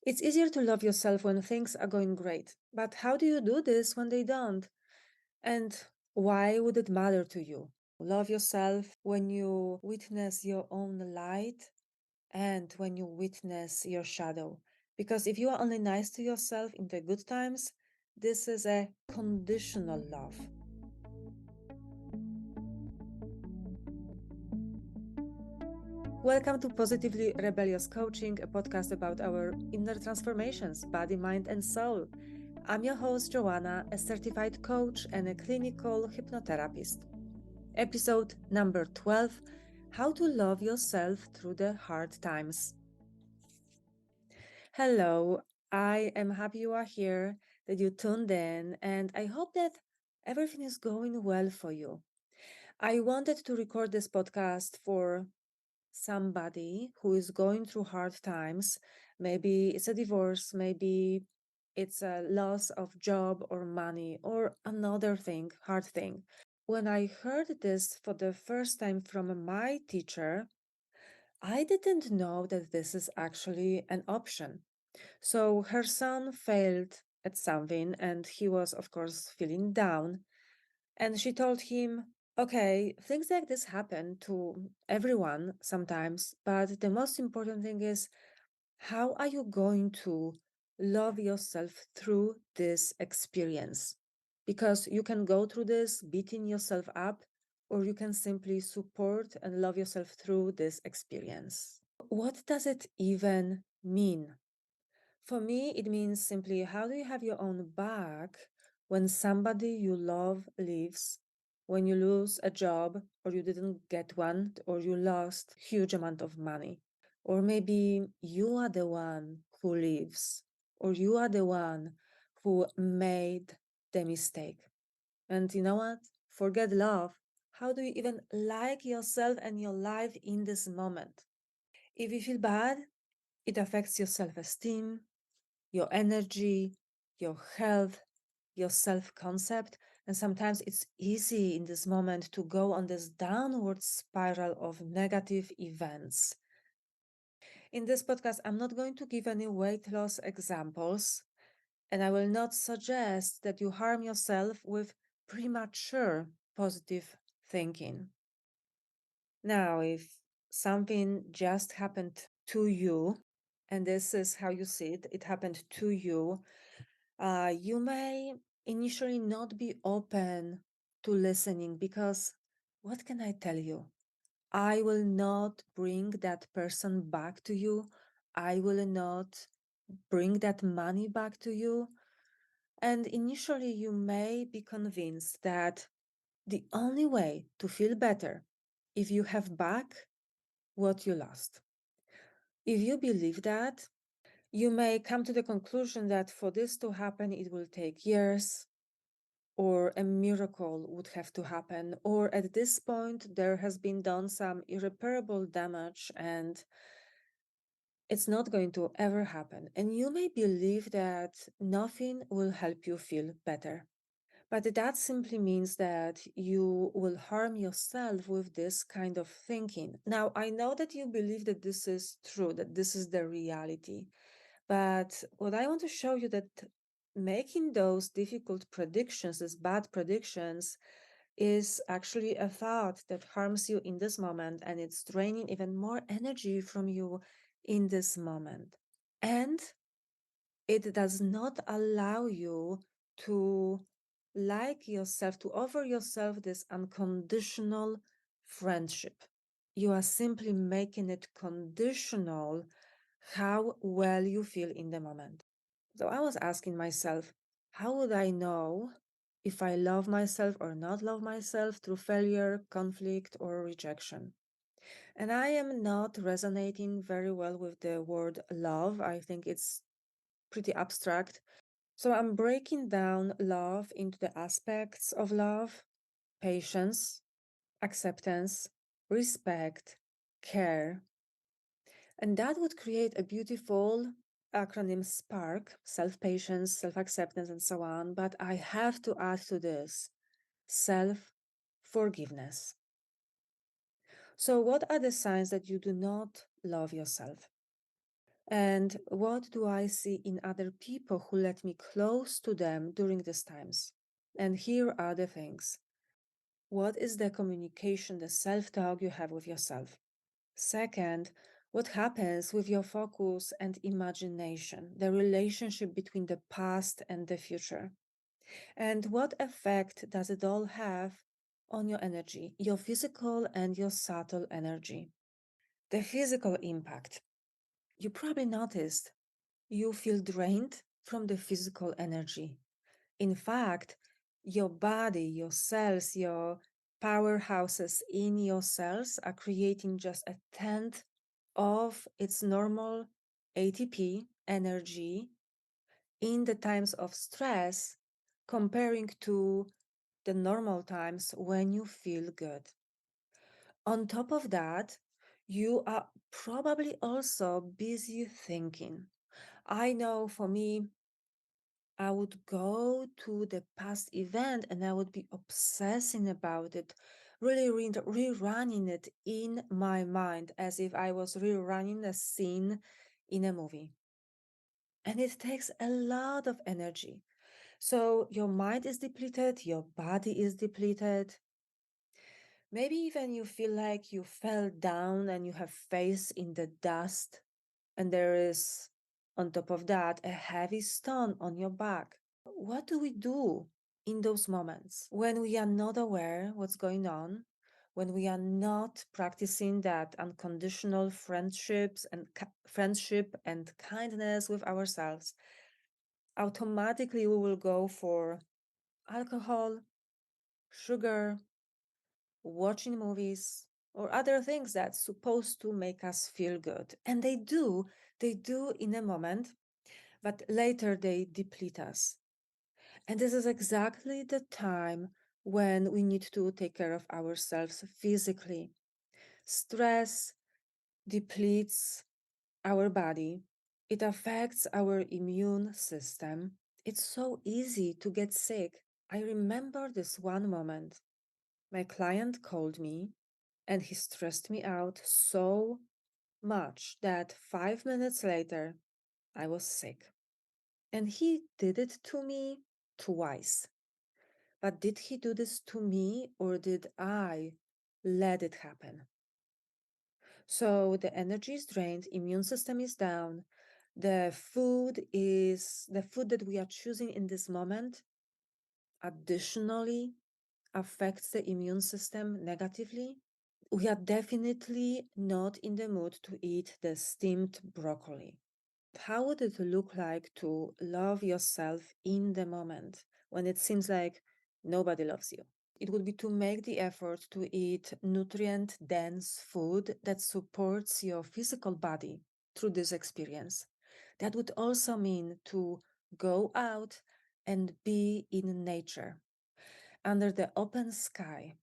It's easier to love yourself when things are going great. But how do you do this when they don't? And why would it matter to you? Love yourself when you witness your own light and when you witness your shadow. Because if you are only nice to yourself in the good times, this is a conditional love. Welcome to Positively Rebellious Coaching, a podcast about our inner transformations, body, mind, and soul. I'm your host, Joanna, a certified coach and a clinical hypnotherapist. Episode number 12: How to Love Yourself Through the Hard Times. Hello, I am happy you are here, that you tuned in, and I hope that everything is going well for you. I wanted to record this podcast for somebody who is going through hard times. Maybe it's a divorce, maybe it's a loss of job or money or another thing, hard thing. When I heard this for the first time from my teacher, I didn't know that this is actually an option. So her son failed at something and he was, of course, feeling down. And she told him, okay, things like this happen to everyone sometimes, but the most important thing is, how are you going to love yourself through this experience? Because you can go through this beating yourself up, or you can simply support and love yourself through this experience. What does it even mean? For me, it means simply, how do you have your own back when somebody you love leaves, when you lose a job or you didn't get one, or you lost huge amount of money, or maybe you are the one who leaves, or you are the one who made the mistake. And you know what? Forget love. How do you even like yourself and your life in this moment? If you feel bad, it affects your self-esteem, your energy, your health, your self concept. And sometimes it's easy in this moment to go on this downward spiral of negative events. In this podcast, I'm not going to give any weight loss examples, and I will not suggest that you harm yourself with premature positive thinking. Now, if something just happened to you, and this is how you see it, it happened to you, you may initially not be open to listening because what can I tell you? I will not bring that person back to you. I will not bring that money back to you. And initially, you may be convinced that the only way to feel better if you have back what you lost. If you believe that, you may come to the conclusion that for this to happen, it will take years, or a miracle would have to happen, or at this point there has been done some irreparable damage and it's not going to ever happen. And you may believe that nothing will help you feel better. But that simply means that you will harm yourself with this kind of thinking. Now, I know that you believe that this is true, that this is the reality. But what I want to show you that making those difficult predictions, these bad predictions, is actually a thought that harms you in this moment, and it's draining even more energy from you in this moment. And it does not allow you to like yourself, to offer yourself this unconditional friendship. You are simply making it conditional how well you feel in the moment. So I was asking myself, how would I know if I love myself or not love myself through failure, conflict, or rejection? And I am not resonating very well with the word love. I think it's pretty abstract. So I'm breaking down love into the aspects of love: patience, acceptance, respect, care. And that would create a beautiful acronym SPARK: self patience, self acceptance, and so on. But I have to add to this self forgiveness. So, what are the signs that you do not love yourself? And what do I see in other people who let me close to them during these times? And here are the things. What is the communication, the self talk you have with yourself? Second, what happens with your focus and imagination, the relationship between the past and the future? And what effect does it all have on your energy, your physical and your subtle energy? The physical impact. You probably noticed you feel drained from the physical energy. In fact, your body, your cells, your powerhouses in your cells are creating just a tenth of its normal ATP energy in the times of stress, comparing to the normal times when you feel good. On top of that, you are probably also busy thinking. I know for me, I would go to the past event and I would be obsessing about it, really rerunning it in my mind as if I was rerunning a scene in a movie. And it takes a lot of energy. So your mind is depleted, your body is depleted. Maybe even you feel like you fell down and you have face in the dust, and there is, on top of that, a heavy stone on your back. What do we do in those moments when we are not aware what's going on, when we are not practicing that unconditional friendship and kindness with ourselves? Automatically we will go for alcohol, sugar, watching movies, or other things that's supposed to make us feel good. And they do in a moment, but later they deplete us. And this is exactly the time when we need to take care of ourselves physically. Stress depletes our body, it affects our immune system. It's so easy to get sick. I remember this one moment. My client called me and he stressed me out so much that 5 minutes later I was sick. And he did it to me twice. But did he do this to me or did I let it happen? So the energy is drained, immune system is down, the food that we are choosing in this moment additionally affects the immune system negatively. We are definitely not in the mood to eat the steamed broccoli. How would it look like to love yourself in the moment when it seems like nobody loves you? It would be to make the effort to eat nutrient dense food that supports your physical body through this experience. That would also mean to go out and be in nature under the open sky.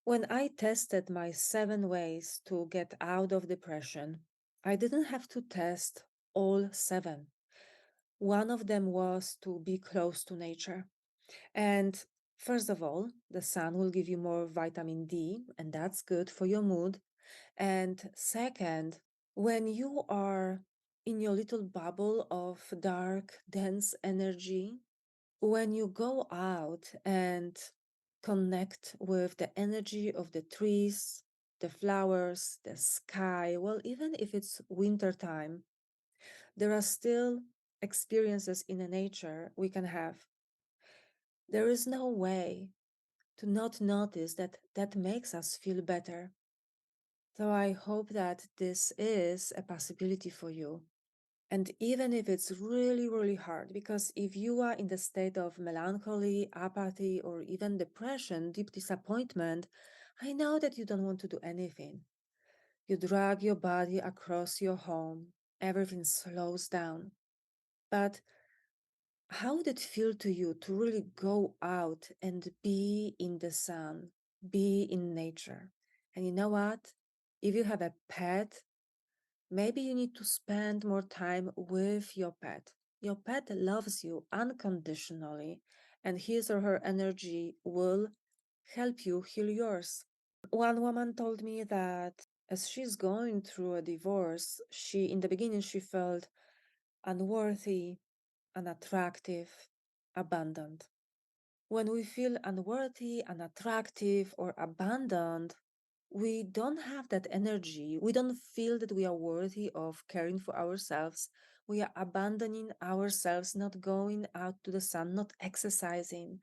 When I tested my 7 ways to get out of depression, I didn't have to test all 7. One of them was to be close to nature. And first of all, the sun will give you more vitamin D, and that's good for your mood. And second, when you are in your little bubble of dark, dense energy, when you go out and connect with the energy of the trees, the flowers, the sky, well, even if it's winter time, there are still experiences in the nature we can have. There is no way to not notice that that makes us feel better. So I hope that this is a possibility for you. And even if it's really, really hard, because if you are in the state of melancholy, apathy, or even depression, deep disappointment, I know that you don't want to do anything. You drag your body across your home, everything slows down. But how would it feel to you to really go out and be in the sun, be in nature? And you know what? If you have a pet, maybe you need to spend more time with your pet. Your pet loves you unconditionally, and his or her energy will help you heal yours. One woman told me that As she's going through a divorce, in the beginning, she felt unworthy, unattractive, abandoned. When we feel unworthy, unattractive, or abandoned, we don't have that energy. We don't feel that we are worthy of caring for ourselves. We are abandoning ourselves, not going out to the sun, not exercising.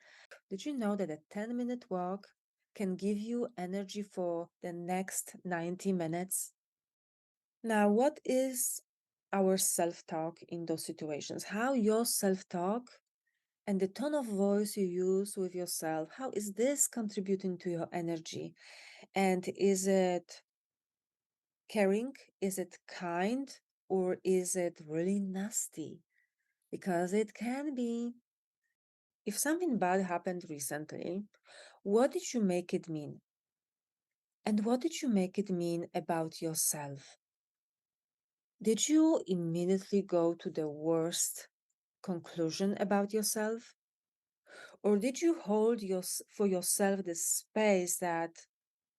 Did you know that a 10-minute walk can give you energy for the next 90 minutes? Now, what is our self talk in those situations? How your self talk and the tone of voice you use with yourself, how is this contributing to your energy? And is it caring? Is it kind? Or is it really nasty? Because it can be. If something bad happened recently, what did you make it mean? And what did you make it mean about yourself? Did you immediately go to the worst conclusion about yourself? Or did you hold for yourself the space that,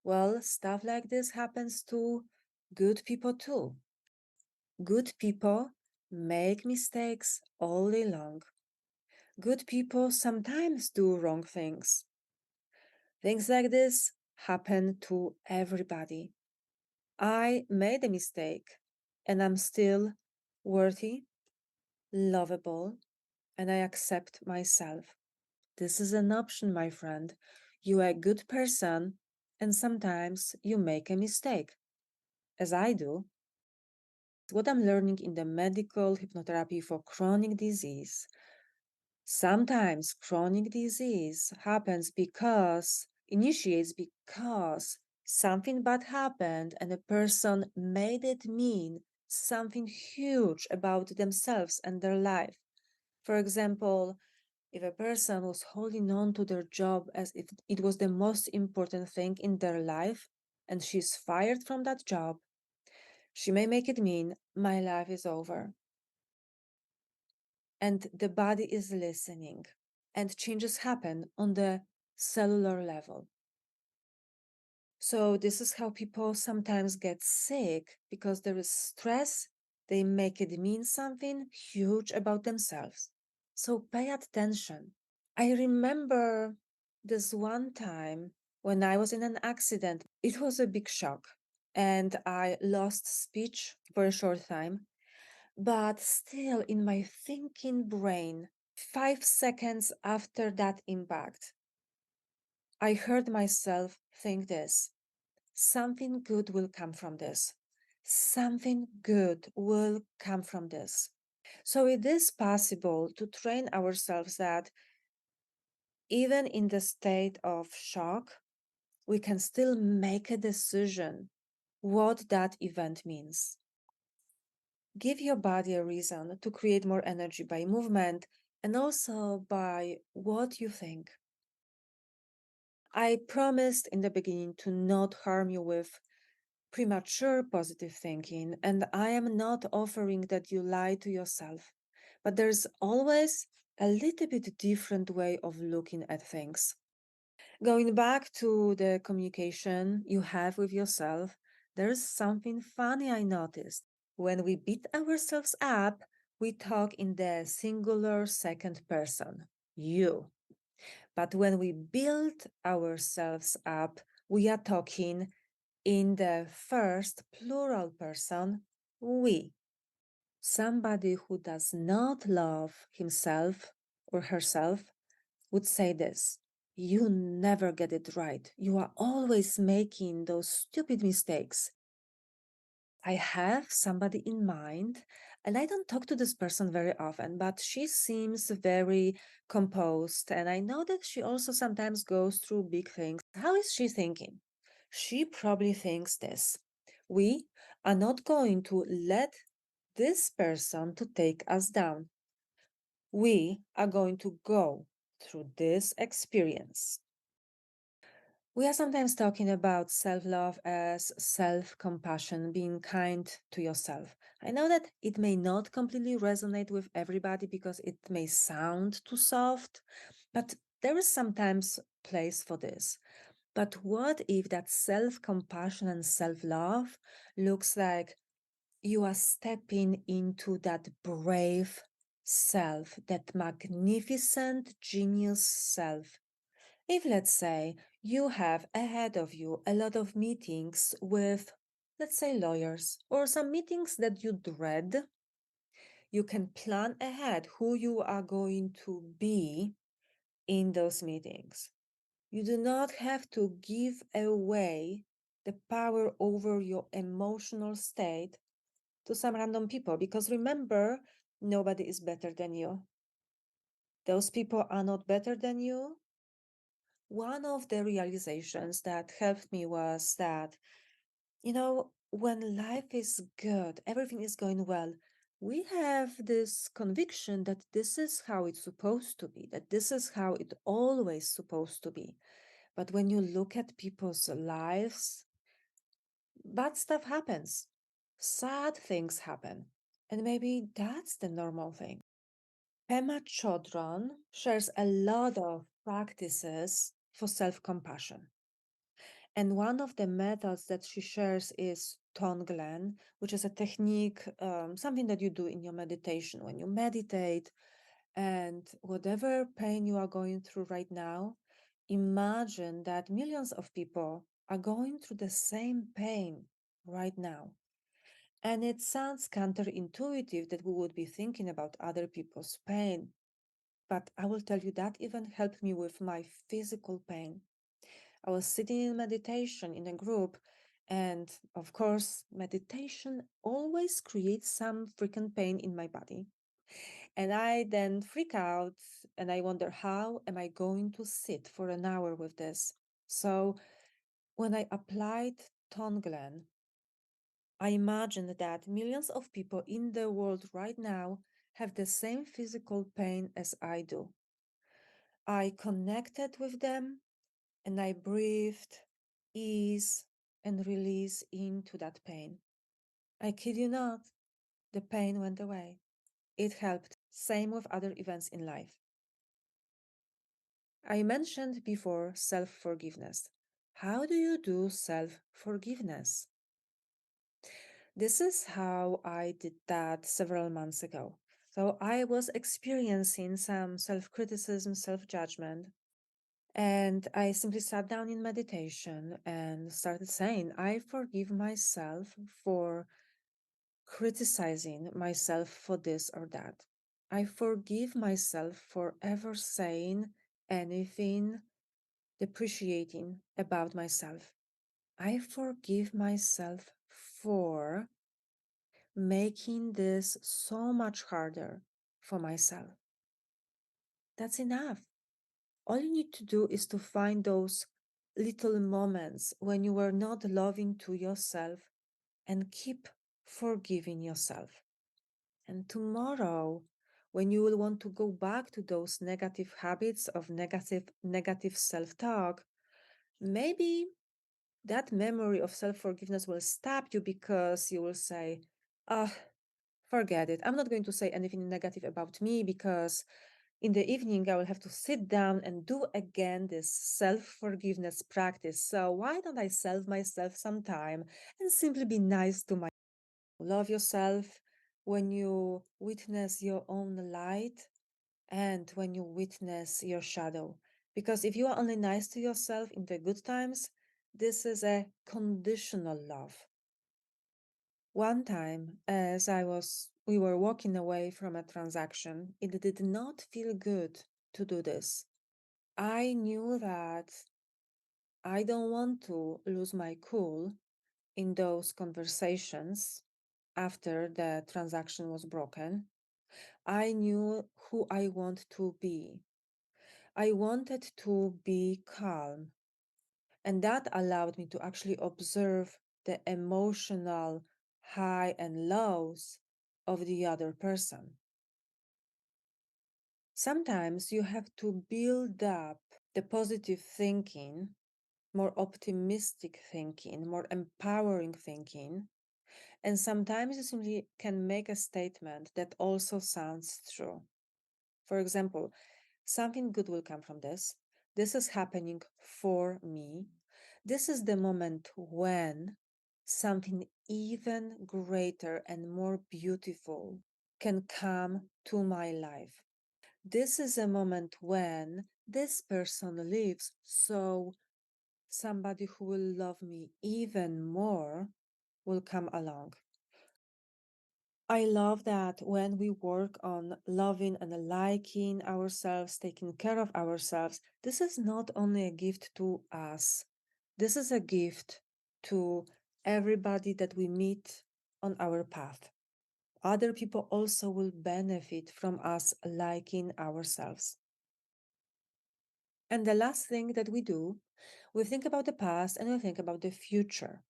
well, stuff like this happens to good people too? Good people make mistakes all day long. Good people sometimes do wrong things. Things like this happen to everybody. I made a mistake and I'm still worthy, lovable, and I accept myself. This is an option, my friend. You are a good person, and sometimes you make a mistake, as I do. What I'm learning in the medical hypnotherapy for chronic disease. Sometimes chronic disease initiates because something bad happened and a person made it mean something huge about themselves and their life. For example, if a person was holding on to their job as if it was the most important thing in their life and she's fired from that job, she may make it mean, my life is over. And the body is listening, and changes happen on the cellular level. So, this is how people sometimes get sick because there is stress. They make it mean something huge about themselves. So, pay attention. I remember this one time when I was in an accident. It was a big shock, and I lost speech for a short time. But still, in my thinking brain, 5 seconds after that impact, I heard myself think this: something good will come from this. Something good will come from this. So it is possible to train ourselves that even in the state of shock, we can still make a decision what that event means. Give your body a reason to create more energy by movement and also by what you think. I promised in the beginning to not harm you with premature positive thinking, and I am not offering that you lie to yourself. But there's always a little bit different way of looking at things. Going back to the communication you have with yourself, there's something funny I noticed. When we beat ourselves up, we talk in the singular second person, you. But when we build ourselves up, we are talking in the first plural person, we. Somebody who does not love himself or herself would say this: you never get it right. You are always making those stupid mistakes. I have somebody in mind, and I don't talk to this person very often, but she seems very composed, and I know that she also sometimes goes through big things. How is she thinking? She probably thinks this: we are not going to let this person to take us down. We are going to go through this experience. We are sometimes talking about self love as self compassion, being kind to yourself. I know that it may not completely resonate with everybody because it may sound too soft, but there is sometimes place for this. But what if that self compassion and self love looks like you are stepping into that brave self, that magnificent genius self? If, let's say, you have ahead of you a lot of meetings with, let's say, lawyers, or some meetings that you dread, you can plan ahead who you are going to be in those meetings. You do not have to give away the power over your emotional state to some random people, because remember, nobody is better than you. Those people are not better than you. One of the realizations that helped me was that, when life is good, everything is going well, we have this conviction that this is how it's supposed to be, that this is how it always supposed to be. But when you look at people's lives, bad stuff happens, sad things happen, and maybe that's the normal thing. Pema Chodron shares a lot of practices for self compassion. And one of the methods that she shares is Tonglen, which is a technique, something that you do in your meditation. When you meditate and whatever pain you are going through right now, imagine that millions of people are going through the same pain right now. And it sounds counterintuitive that we would be thinking about other people's pain. But I will tell you that even helped me with my physical pain. I was sitting in meditation in a group, and of course, meditation always creates some freaking pain in my body. And I then freak out and I wonder, how am I going to sit for an hour with this? So when I applied Tonglen, I imagined that millions of people in the world right now have the same physical pain as I do. I connected with them and I breathed ease and release into that pain. I kid you not, the pain went away. It helped. Same with other events in life. I mentioned before self forgiveness. How do you do self forgiveness? This is how I did that several months ago. So I was experiencing some self criticism, self judgment, and I simply sat down in meditation and started saying, I forgive myself for criticizing myself for this or that. I forgive myself for ever saying anything depreciating about myself. I forgive myself for making this so much harder for myself. That's enough. All you need to do is to find those little moments when you were not loving to yourself and keep forgiving yourself. And tomorrow, when you will want to go back to those negative habits of negative self-talk, maybe that memory of self-forgiveness will stop you because you will say, ah, forget it. I'm not going to say anything negative about me because in the evening I will have to sit down and do again this self-forgiveness practice. So why don't I save myself some time and simply be nice to myself? Love yourself when you witness your own light and when you witness your shadow. Because if you are only nice to yourself in the good times, this is a conditional love. One time, as we were walking away from a transaction, it did not feel good to do this. I knew that I don't want to lose my cool in those conversations after the transaction was broken. I knew who I want to be. I wanted to be calm, and that allowed me to actually observe the emotional high and lows of the other person. Sometimes you have to build up the positive thinking, more optimistic thinking, more empowering thinking. And sometimes you simply can make a statement that also sounds true. For example, something good will come from this. This is happening for me. This is the moment when something even greater and more beautiful can come to my life. This is a moment when this person lives, so somebody who will love me even more will come along. I love that when we work on loving and liking ourselves, taking care of ourselves, this is not only a gift to us, this is a gift to everybody that we meet on our path. Other people also will benefit from us liking ourselves. And the last thing that we do, we think about the past and we think about the future.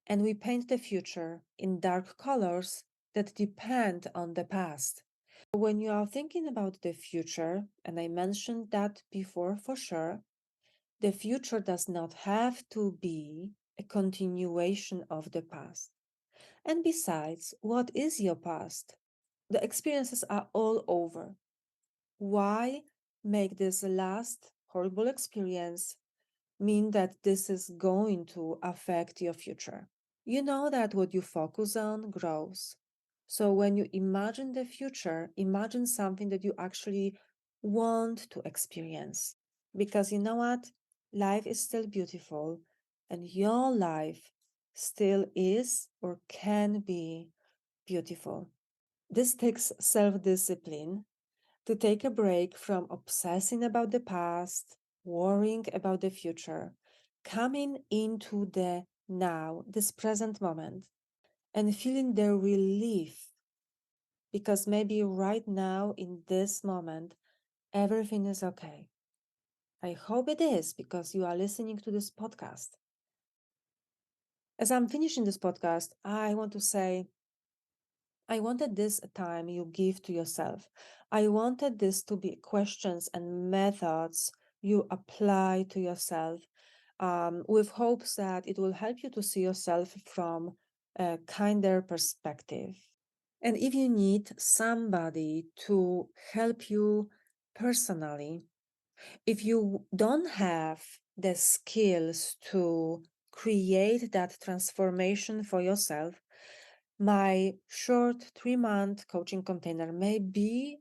And we paint the future in dark colors that depend on the past. When you are thinking about the future, and I mentioned that before for sure, the future does not have to be a continuation of the past. And besides, what is your past? The experiences are all over. Why make this last horrible experience mean that this is going to affect your future? You know that what you focus on grows. So when you imagine the future, imagine something that you actually want to experience. Because you know what? Life is still beautiful, and your life still is or can be beautiful. This takes self discipline to take a break from obsessing about the past, worrying about the future, coming into the now, this present moment, and feeling the relief because maybe right now in this moment, everything is okay. I hope it is because you are listening to this podcast. As I'm finishing this podcast, I want to say I wanted this time you give to yourself. I wanted this to be questions and methods you apply to yourself with hopes that it will help you to see yourself from a kinder perspective. And if you need somebody to help you personally, if you don't have the skills to create that transformation for yourself, my short 3-month coaching container may be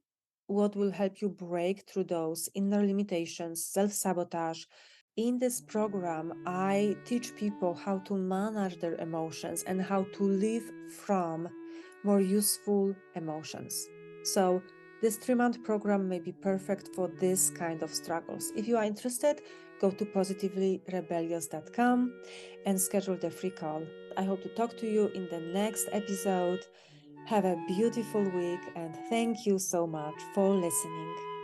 what will help you break through those inner limitations, self sabotage. In this program, I teach people how to manage their emotions and how to live from more useful emotions. So, this 3-month program may be perfect for this kind of struggles. If you are interested, go to positivelyrebellious.com and schedule the free call. I hope to talk to you in the next episode. Have a beautiful week and thank you so much for listening.